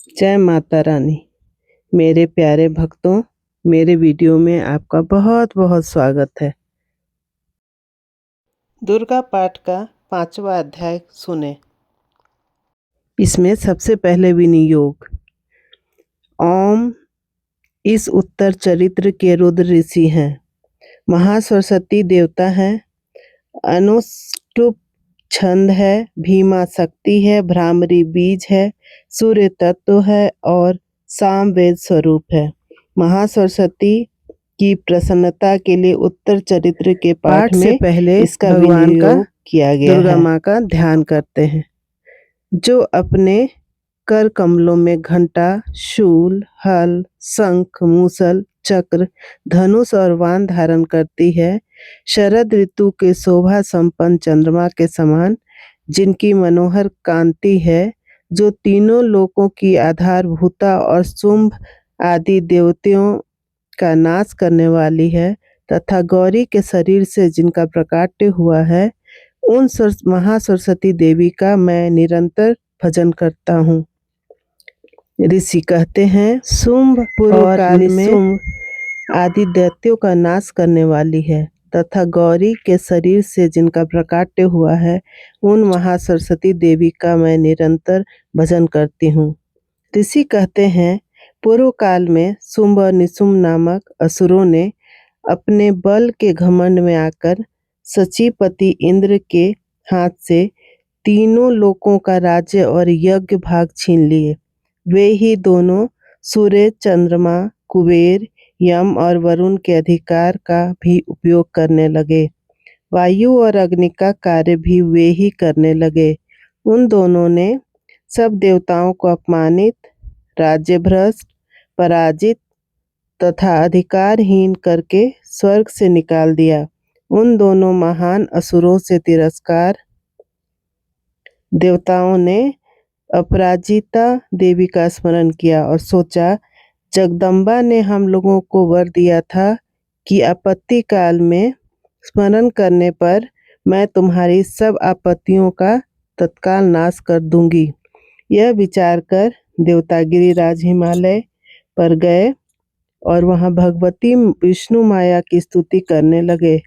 जय माता रानी। मेरे प्यारे भक्तों, मेरे वीडियो में आपका बहुत बहुत स्वागत है। दुर्गा पाठ का 5वां अध्याय सुने। इसमें सबसे पहले विनियोग। ओम इस उत्तर चरित्र के रुद्र ऋषि हैं। महासरस्वती देवता हैं। अनुष्टुप छंद है। भीमा शक्ति है। भ्रामरी बीज है। सूर्य तत्व है और साम वेद स्वरूप है। महासरस्वती की प्रसन्नता के लिए उत्तर चरित्र के पाठ से पहले इसका भगवान का किया गया दुर्गा माँ का ध्यान करते हैं, जो अपने कर कमलों में घंटा, शूल, हल, शंख, मूसल, चक्र, धनुष और वाण धारण करती है। शरद ऋतु के शोभा संपन्न चंद्रमा के समान, जिनकी मनोहर कांति है, जो तीनों लोकों की आधारभूता और शुंभ आदि देवताओं का नाश करने वाली है, तथा गौरी के शरीर से जिनका प्रकाट्य हुआ है, उन महासरस्वती देवी का मैं निरंतर भजन करता हूँ। ऋषि कहते हैं, शुंभ पूर्व काल में आदि दैत्यों का नाश करने वाली है, तथा गौरी के शरीर से जिनका प्रकाट्य हुआ है, उन महासरस्वती देवी का मैं निरंतर भजन करती हूँ। ऋषि कहते हैं, पूर्व काल में शुंभ और निशुंभ नामक असुरों ने अपने बल के घमंड में आकर सचीपति इंद्र के हाथ से तीनों लोकों का राज्य और यज्ञ भाग छीन लिए। वे ही दोनों सूर्य, चंद्रमा, कुबेर, यम और वरुण के अधिकार का भी उपयोग करने लगे। वायु और अग्नि का कार्य भी वे ही करने लगे। उन दोनों ने सब देवताओं को अपमानित, राज्य भ्रष्ट, पराजित तथा अधिकारहीन करके स्वर्ग से निकाल दिया। उन दोनों महान असुरों से तिरस्कार देवताओं ने अपराजिता देवी का स्मरण किया और सोचा, जगदम्बा ने हम लोगों को वर दिया था कि आपत्ति काल में स्मरण करने पर मैं तुम्हारी सब आपत्तियों का तत्काल नाश कर दूंगी। यह विचार कर देवता गिरिराज हिमालय पर गए और वहां भगवती विष्णु माया की स्तुति करने लगे।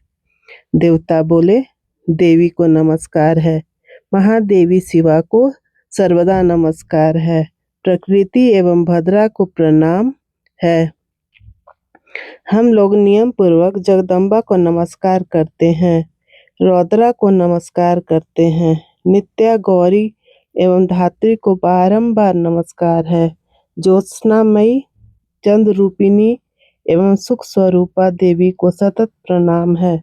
देवता बोले, देवी को नमस्कार है। महादेवी शिवा को सर्वदा नमस्कार है। प्रकृति एवं भद्रा को प्रणाम है। हम लोग नियम पूर्वक जगदम्बा को नमस्कार करते हैं, रौद्रा को नमस्कार करते हैं, नित्या, गौरी एवं धात्री को बारंबार नमस्कार है। ज्योत्सनामयी, चंद्र रूपिणी एवं सुख स्वरूपा देवी को सतत प्रणाम है।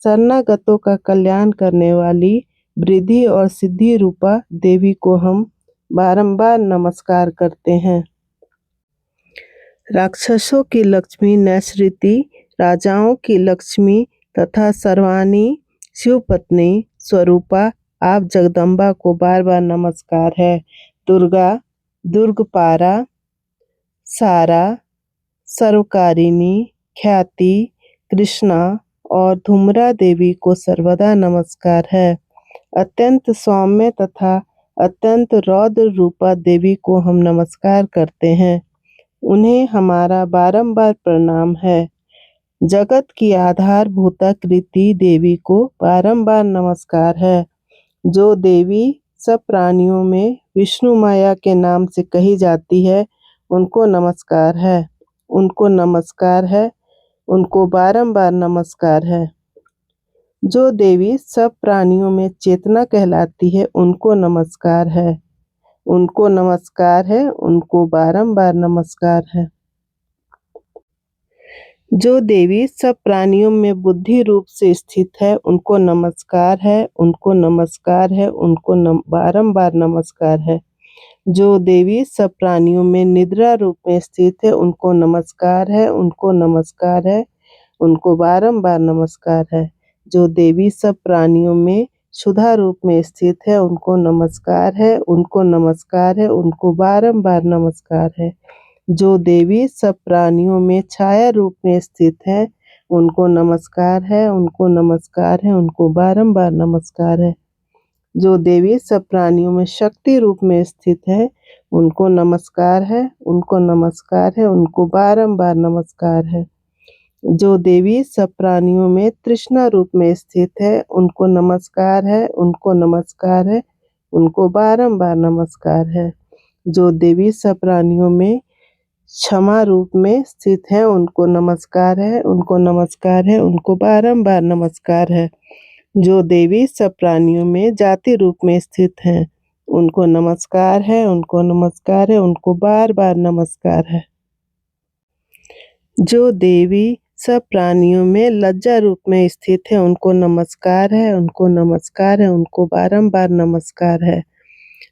शरणागतों का कल्याण करने वाली वृद्धि और सिद्धि रूपा देवी को हम बारंबार नमस्कार करते हैं। राक्षसों की लक्ष्मी नैसृति, राजाओं की लक्ष्मी तथा सर्वाणी शिवपत्नी स्वरूपा आप जगदम्बा को बार बार नमस्कार है। दुर्गा, दुर्गपारा, सारा, सर्वकारिणी, ख्याति, कृष्णा और धूम्रा देवी को सर्वदा नमस्कार है। अत्यंत सौम्य तथा अत्यंत रौद्र रूपा देवी को हम नमस्कार करते हैं। उन्हें हमारा बारंबार प्रणाम है। जगत की आधारभूता कृति देवी को बारंबार नमस्कार है। जो देवी सब प्राणियों में विष्णु माया के नाम से कही जाती है, उनको नमस्कार है। उनको नमस्कार है। उनको बारंबार नमस्कार है। जो देवी सब प्राणियों में चेतना कहलाती है, उनको नमस्कार है। उनको नमस्कार है। उनको बारंबार नमस्कार है। जो देवी सब प्राणियों में बुद्धि रूप से स्थित है, उनको नमस्कार है। उनको नमस्कार है। उनको बारंबार नमस्कार है। जो देवी सब प्राणियों में निद्रा रूप में स्थित है, उनको नमस्कार है। उनको नमस्कार है। उनको बारंबार नमस्कार है। जो देवी सब प्राणियों में क्षुधा रूप में स्थित है, उनको नमस्कार है। उनको नमस्कार है। उनको बारंबार नमस्कार है। जो देवी सब प्राणियों में छाया रूप में स्थित है, उनको नमस्कार है। उनको नमस्कार है। उनको बारंबार नमस्कार है। जो देवी सब प्राणियों में शक्ति रूप में स्थित है, उनको नमस्कार है, उनको नमस्कार है, उनको बारंबार नमस्कार है। जो देवी सब प्राणियों में तृष्णा रूप में स्थित है, उनको नमस्कार है, उनको नमस्कार है, उनको बारंबार नमस्कार है। जो देवी सब प्राणियों में क्षमा रूप में स्थित है, उनको नमस्कार है, उनको नमस्कार है, उनको बारंबार नमस्कार है। जो देवी सब प्राणियों में जाति रूप में स्थित हैं, उनको नमस्कार है, उनको नमस्कार है, उनको बार बार नमस्कार है। जो देवी सब प्राणियों में लज्जा रूप में स्थित है, उनको नमस्कार है, उनको नमस्कार है, उनको बारंबार नमस्कार है।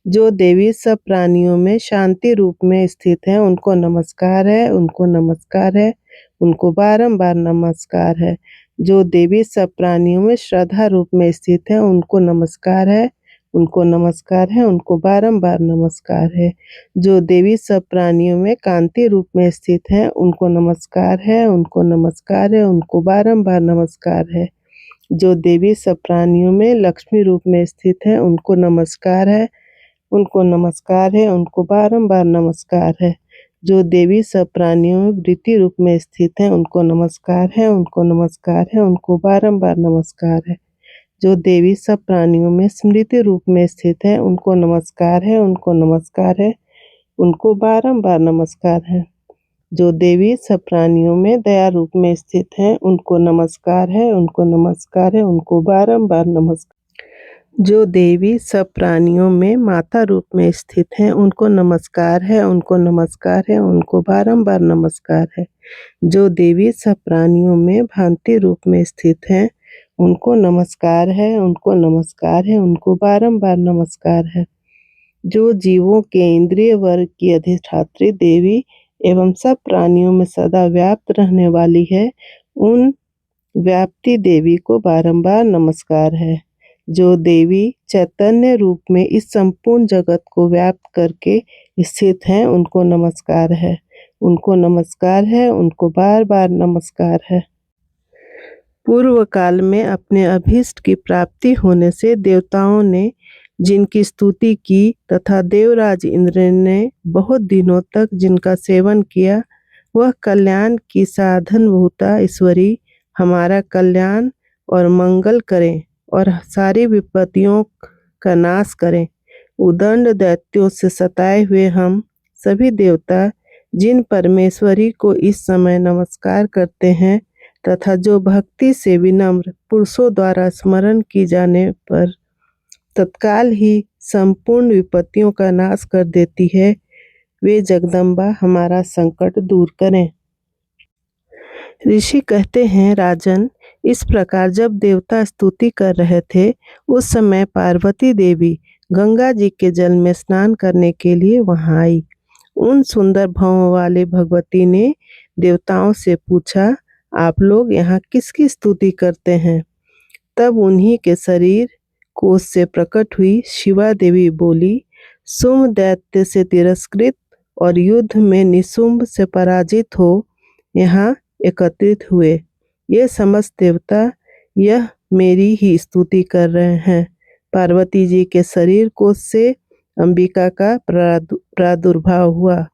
जो देवी सब प्राणियों में शांति रूप में स्थित है, उनको नमस्कार है, उनको नमस्कार है, उनको बारंबार नमस्कार है। जो देवी सब प्राणियों में श्रद्धा रूप में स्थित है, उनको नमस्कार है, उनको नमस्कार है, उनको बारंबार नमस्कार है। जो देवी सब प्राणियों में कांति रूप में स्थित है, उनको नमस्कार है, उनको नमस्कार है, उनको बारंबार नमस्कार है। जो देवी सब प्राणियों में लक्ष्मी रूप में स्थित है, उनको नमस्कार है, उनको नमस्कार है, उनको बारंबार नमस्कार है। जो देवी सब प्राणियों में वृत्ति रूप में स्थित है, उनको नमस्कार है, उनको नमस्कार है, उनको बारंबार नमस्कार है। जो देवी सब प्राणियों में स्मृति रूप में स्थित है, उनको नमस्कार है, उनको नमस्कार है, उनको बारंबार नमस्कार है। जो देवी सब प्राणियों में दया रूप में स्थित है, उनको नमस्कार है, उनको नमस्कार है, उनको बारंबार नमस्कार। जो देवी सब प्राणियों में माता रूप में स्थित हैं, उनको नमस्कार है, उनको नमस्कार है, उनको बारंबार नमस्कार है। जो देवी सब प्राणियों में भांति रूप में स्थित हैं, उनको नमस्कार है, उनको नमस्कार है, उनको बारंबार नमस्कार है। जो जीवों के इंद्रिय वर्ग की अधिष्ठात्री देवी एवं सब प्राणियों में सदा व्याप्त रहने वाली है, उन व्याप्ति देवी को बारंबार नमस्कार है। जो देवी चैतन्य रूप में इस संपूर्ण जगत को व्याप्त करके स्थित हैं, उनको नमस्कार है, उनको नमस्कार है, उनको बार बार नमस्कार है। पूर्व काल में अपने अभीष्ट की प्राप्ति होने से देवताओं ने जिनकी स्तुति की तथा देवराज इंद्र ने बहुत दिनों तक जिनका सेवन किया, वह कल्याण की साधनभूता ईश्वरी हमारा कल्याण और मंगल करें और सारी विपत्तियों का नाश करें। उदंड दैत्यों से सताए हुए हम सभी देवता जिन परमेश्वरी को इस समय नमस्कार करते हैं तथा जो भक्ति से विनम्र पुरुषों द्वारा स्मरण की जाने पर तत्काल ही संपूर्ण विपत्तियों का नाश कर देती है, वे जगदम्बा हमारा संकट दूर करें। ऋषि कहते हैं, राजन, इस प्रकार जब देवता स्तुति कर रहे थे, उस समय पार्वती देवी गंगा जी के जल में स्नान करने के लिए वहां आई। उन सुंदर भौं वाले भगवती ने देवताओं से पूछा, आप लोग यहाँ किसकी स्तुति करते हैं? तब उन्हीं के शरीर कोष से प्रकट हुई शिवा देवी बोली, शुंभ दैत्य से तिरस्कृत और युद्ध में निशुंभ से पराजित हो यहाँ एकत्रित हुए। ये समस्त देवता यह मेरी ही स्तुति कर रहे हैं। पार्वती जी के शरीर कोष से अंबिका का प्रादुर्भाव हुआ,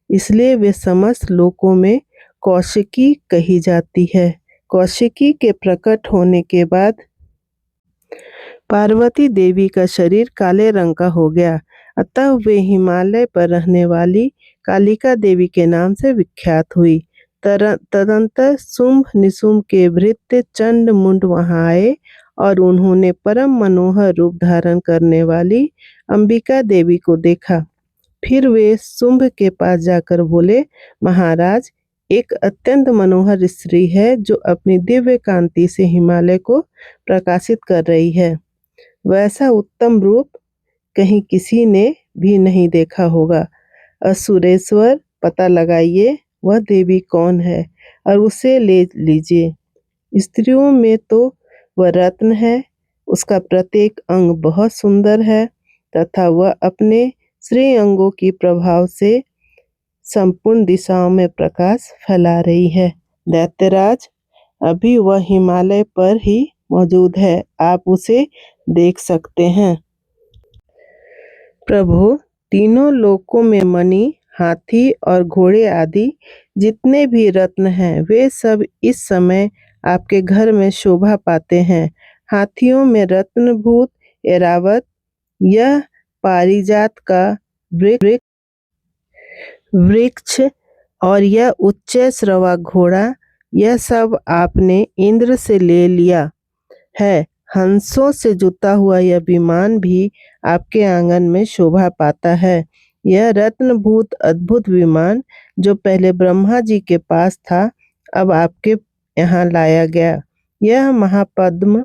इसलिए वे समस्त लोकों में कौशिकी कही जाती है। कौशिकी के प्रकट होने के बाद पार्वती देवी का शरीर काले रंग का हो गया, अतः वे हिमालय पर रहने वाली कालिका देवी के नाम से विख्यात हुई। तदंतर शुंभ निशुंभ के भृत्य चंड मुंड वहां आए और उन्होंने परम मनोहर रूप धारण करने वाली अंबिका देवी को देखा। फिर वे शुंभ के पास जाकर बोले, महाराज, एक अत्यंत मनोहर स्त्री है जो अपनी दिव्य कांति से हिमालय को प्रकाशित कर रही है। वैसा उत्तम रूप कहीं किसी ने भी नहीं देखा होगा। असुरेश्वर, पता लगाइए वह देवी कौन है और उसे ले लीजिए। स्त्रियों में तो वह रत्न है, उसका प्रत्येक अंग बहुत सुंदर है तथा वह अपने श्री अंगों की प्रभाव से संपूर्ण दिशाओं में प्रकाश फैला रही है। दैत्यराज, अभी वह हिमालय पर ही मौजूद है, आप उसे देख सकते हैं। प्रभु, तीनों लोकों में मणि, हाथी और घोड़े आदि जितने भी रत्न हैं, वे सब इस समय आपके घर में शोभा पाते हैं। हाथियों में रत्नभूत ऐरावत, यह पारिजात का वृक्ष और यह उच्च श्रवा घोड़ा, यह सब आपने इंद्र से ले लिया है। हंसों से जुता हुआ यह विमान भी आपके आंगन में शोभा पाता है। यह रत्नभूत अद्भुत विमान जो पहले ब्रह्मा जी के पास था, अब आपके यहाँ लाया गया। यह महापद्म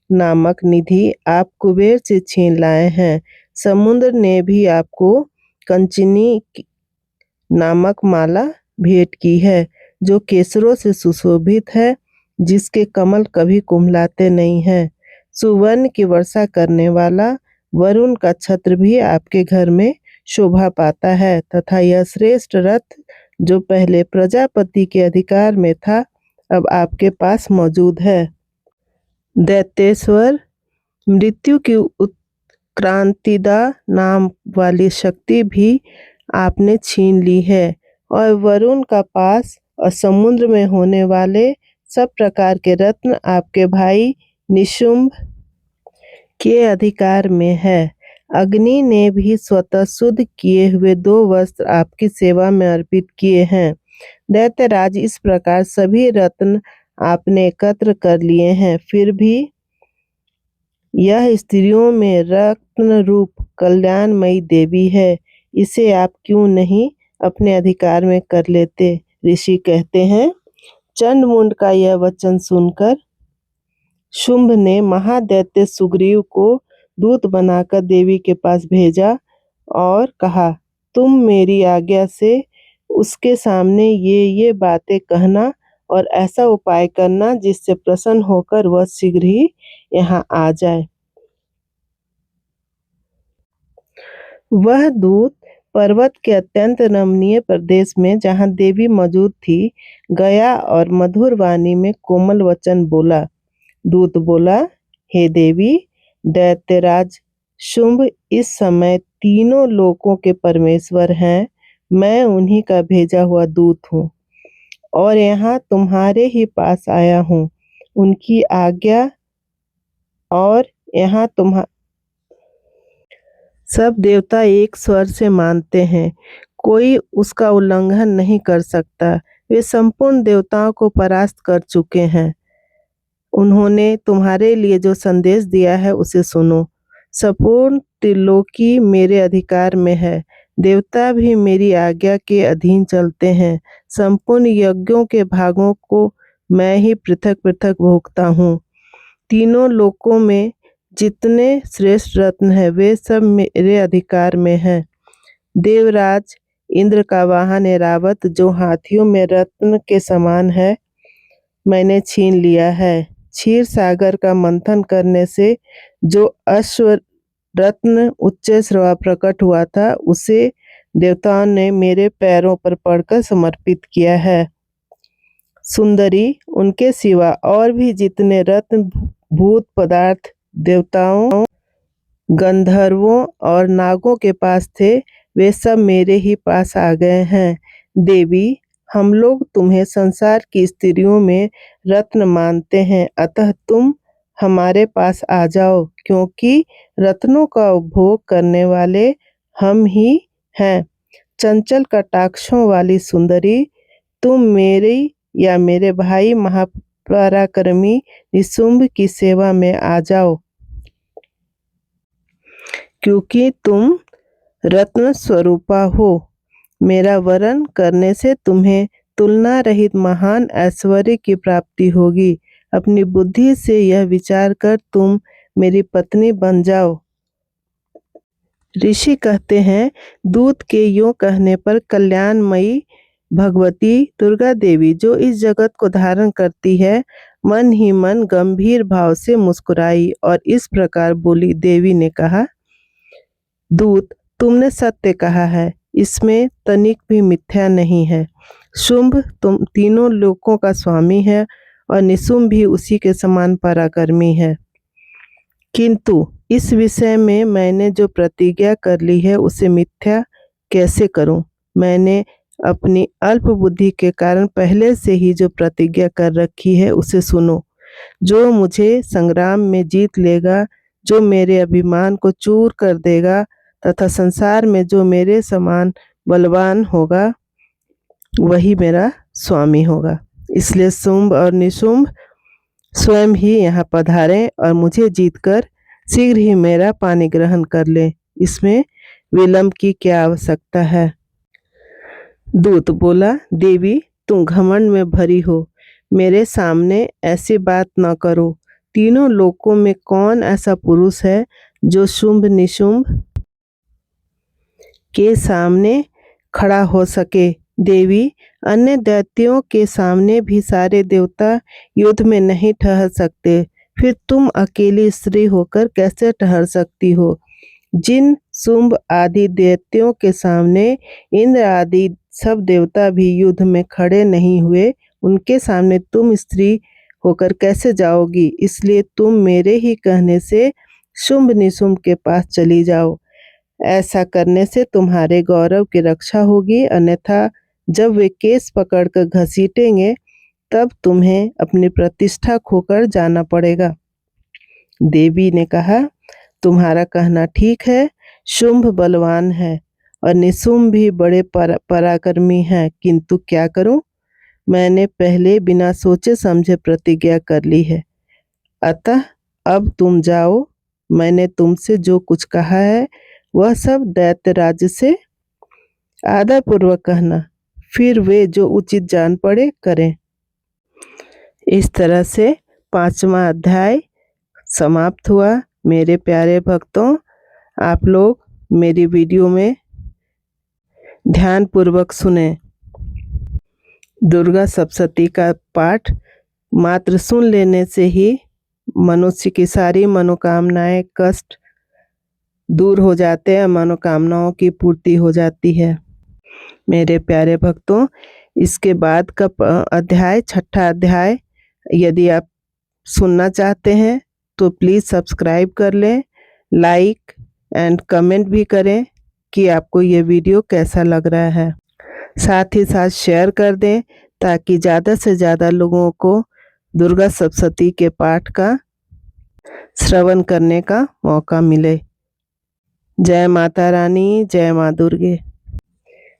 नामक निधि आप कुबेर से छीन लाए हैं। समुद्र ने भी आपको कंचनी नामक माला भेंट की है, जो केसरों से सुशोभित है, जिसके कमल कभी कुम्हलाते नहीं हैं। सुवर्ण की वर्षा करने वाला वरुण का छत्र भी आपके घर में शोभा पाता है, तथा यह श्रेष्ठ रथ जो पहले प्रजापति के अधिकार में था, अब आपके पास मौजूद है। दैत्येश्वर, मृत्यु की उत्क्रांतिदा नाम वाली शक्ति भी आपने छीन ली है, और वरुण का पास और समुद्र में होने वाले सब प्रकार के रत्न आपके भाई निशुंभ के अधिकार में है। अग्नि ने भी स्वतः शुद्ध किए हुए 2 वस्त्र आपकी सेवा में अर्पित किए हैं। दैत्यराज, इस प्रकार सभी रत्न आपने एकत्र कर लिए हैं, फिर भी यह स्त्रियों में रत्न रूप कल्याणमयी देवी है। इसे आप क्यों नहीं अपने अधिकार में कर लेते? ऋषि कहते हैं, चंडमुंड का यह वचन सुनकर शुंभ ने महादैत्य सुग्रीव को दूत बनाकर देवी के पास भेजा और कहा, तुम मेरी आज्ञा से उसके सामने ये बातें कहना और ऐसा उपाय करना जिससे प्रसन्न होकर वह शीघ्र ही यहाँ आ जाए। वह दूत पर्वत के अत्यंत रमणीय प्रदेश में, जहाँ देवी मौजूद थी, गया और मधुर वाणी में कोमल वचन बोला। दूत बोला, हे देवी, दैत्यराज शुंभ इस समय तीनों लोकों के परमेश्वर हैं। मैं उन्हीं का भेजा हुआ दूत हूँ और यहाँ तुम्हारे ही पास आया हूँ। उनकी आज्ञा और यहाँ सब देवता एक स्वर से मानते हैं, कोई उसका उल्लंघन नहीं कर सकता। वे संपूर्ण देवताओं को परास्त कर चुके हैं। उन्होंने तुम्हारे लिए जो संदेश दिया है उसे सुनो। संपूर्ण त्रिलोकी मेरे अधिकार में है। देवता भी मेरी आज्ञा के अधीन चलते हैं। संपूर्ण यज्ञों के भागों को मैं ही पृथक पृथक भोगता हूँ। तीनों लोकों में जितने श्रेष्ठ रत्न हैं, वे सब मेरे अधिकार में हैं। देवराज इंद्र का वाहन ऐरावत, जो हाथियों में रत्न के समान है, मैंने छीन लिया है। क्षीर सागर का मंथन करने से जो अश्व रत्न उच्च श्रवा प्रकट हुआ था, उसे देवताओं ने मेरे पैरों पर पड़कर समर्पित किया है। सुंदरी, उनके सिवा और भी जितने रत्न भूत पदार्थ देवताओं, गंधर्वों और नागों के पास थे, वे सब मेरे ही पास आ गए हैं। देवी, हम लोग तुम्हें संसार की स्त्रियों में रत्न मानते हैं, अतः तुम हमारे पास आ जाओ, क्योंकि रत्नों का उपभोग करने वाले हम ही हैं। चंचल कटाक्षों वाली सुंदरी, तुम मेरी या मेरे भाई महापराक्रमी निशुंभ की सेवा में आ जाओ, क्योंकि तुम रत्न स्वरूपा हो। मेरा वरण करने से तुम्हें तुलना रहित महान ऐश्वर्य की प्राप्ति होगी। अपनी बुद्धि से यह विचार कर तुम मेरी पत्नी बन जाओ। ऋषि कहते हैं, दूत के यूं कहने पर कल्याणमयी भगवती दुर्गा देवी, जो इस जगत को धारण करती है, मन ही मन गंभीर भाव से मुस्कुराई और इस प्रकार बोली। देवी ने कहा, दूत, तुमने सत्य कहा है, इसमें तनिक भी मिथ्या नहीं है। शुंभ तुम तीनों लोकों का स्वामी है और निशुंभ भी उसी के समान पराक्रमी है। किंतु इस विषय में मैंने जो प्रतिज्ञा कर ली है उसे मिथ्या कैसे करूं? मैंने अपनी अल्प बुद्धि के कारण पहले से ही जो प्रतिज्ञा कर रखी है उसे सुनो। जो मुझे संग्राम में जीत लेगा, जो मेरे अभिमान को चूर कर देगा तथा संसार में जो मेरे समान बलवान होगा, वही मेरा स्वामी होगा। इसलिए शुंभ और निशुंभ स्वयं ही यहाँ पधारें और मुझे जीतकर शीघ्र ही मेरा पानी ग्रहण कर लें। इसमें विलंब की क्या आवश्यकता है? दूत बोला, देवी तुम घमंड में भरी हो, मेरे सामने ऐसी बात न करो। तीनों लोकों में कौन ऐसा पुरुष है जो शुंभ निशुंभ के सामने खड़ा हो सके? देवी, अन्य दैत्यों के सामने भी सारे देवता युद्ध में नहीं ठहर सकते, फिर तुम अकेली स्त्री होकर कैसे ठहर सकती हो? जिन शुंभ आदि दैत्यों के सामने इंद्र आदि सब देवता भी युद्ध में खड़े नहीं हुए, उनके सामने तुम स्त्री होकर कैसे जाओगी? इसलिए तुम मेरे ही कहने से शुंभ निशुंभ के पास चली जाओ। ऐसा करने से तुम्हारे गौरव की रक्षा होगी, अन्यथा जब वे केस पकड़कर घसीटेंगे तब तुम्हें अपनी प्रतिष्ठा खोकर जाना पड़ेगा। देवी ने कहा, तुम्हारा कहना ठीक है। शुंभ बलवान है और निशुंभ भी बड़े पराक्रमी हैं, किंतु क्या करूं? मैंने पहले बिना सोचे समझे प्रतिज्ञा कर ली है। अतः अब तुम जाओ। मैंने तुमसे जो कुछ कहा है वह सब दैत्यराज से आदरपूर्वक कहना, फिर वे जो उचित जान पड़े करें। इस तरह से 5वां अध्याय समाप्त हुआ। मेरे प्यारे भक्तों, आप लोग मेरी वीडियो में ध्यानपूर्वक सुने। दुर्गा सप्तशती का पाठ मात्र सुन लेने से ही मनुष्य की सारी मनोकामनाएं, कष्ट दूर हो जाते हैं, मनोकामनाओं की पूर्ति हो जाती है। मेरे प्यारे भक्तों, इसके बाद का अध्याय 6ठा अध्याय यदि आप सुनना चाहते हैं तो प्लीज़ सब्सक्राइब कर लें, लाइक एंड कमेंट भी करें कि आपको ये वीडियो कैसा लग रहा है। साथ ही साथ शेयर कर दें ताकि ज़्यादा से ज़्यादा लोगों को दुर्गा सप्तशती के पाठ का श्रवण करने का मौका मिले। जय माता रानी, जय माँ दुर्गे।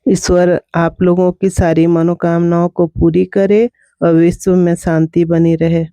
ईश्वर आप लोगों की सारी मनोकामनाओं को पूरी करे और विश्व में शांति बनी रहे।